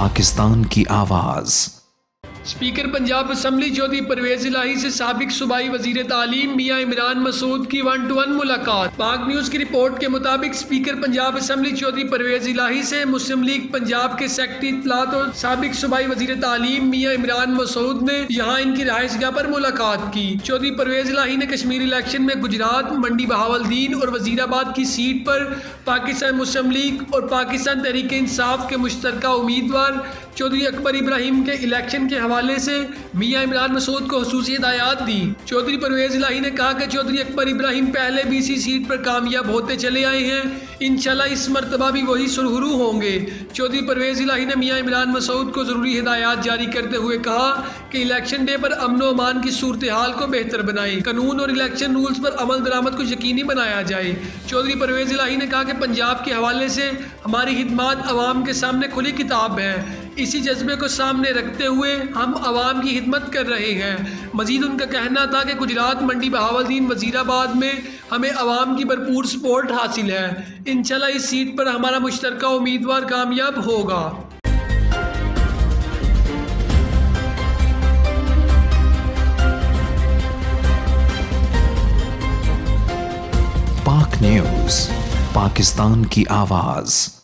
पाकिस्तान की आवाज़। Speaker Punjab assembly Chaudhary Parvez इलाही से साबिक सूबाई वजीर तालीम मियां इमरान मसूद की 1-to-1 मुलाकात। पाक न्यूज की रिपोर्ट के मुताबिक स्पीकर पंजाब असम्बली चौधरी परवेज इलाही से मुस्लिम लीग पंजाब के सेक्रेटरी इत्तलात और साबिक सूबाई वजीर तालीम मियां इमरान मसूद ने यहाँ इनकी रहायशगाह पर मुलाकात की। चौधरी परवेज इलाही ने कश्मीर इलेक्शन में गुजरात, मंडी बहावलदीन और वजीराबाद की सीट पर पाकिस्तान मुस्लिम लीग और पाकिस्तान तहरीक इंसाफ के मुश्तरका उम्मीदवार चौधरी अकबर इब्राहिम के इलेक्शन के हवाले से मियां इमरान मसूद को खुसूसी हिदायत दी। चौधरी परवेज इलाही ने कहा कि चौधरी अकबर इब्राहिम पहले भी इसी सीट पर कामयाब होते चले आए हैं, इंशाल्लाह इस मरतबा भी वही सुरखरू होंगे। चौधरी परवेज इलाही ने मियां इमरान मसूद को ज़रूरी हिदायत जारी करते हुए कहा कि इलेक्शन डे पर अमन व अमान की सूरत हाल को बेहतर बनाएं, कानून और इलेक्शन रूल्स पर अमल दरामद को यकीनी बनाया जाए। चौधरी परवेज इलाही ने कहा कि पंजाब के हवाले से हमारी खिदमत अवाम के सामने खुली किताब है, इसी जज्बे को सामने रखते हुए हम अवाम की खिदमत कर रहे हैं। मजीद उनका कहना था कि गुजरात, मंडी बहावलदीन, वजीराबाद में हमें अवाम की भरपूर सपोर्ट हासिल है, इंशाल्लाह इस सीट पर हमारा मुश्तरका उम्मीदवार कामयाब होगा। पाक न्यूज़, पाकिस्तान की आवाज़।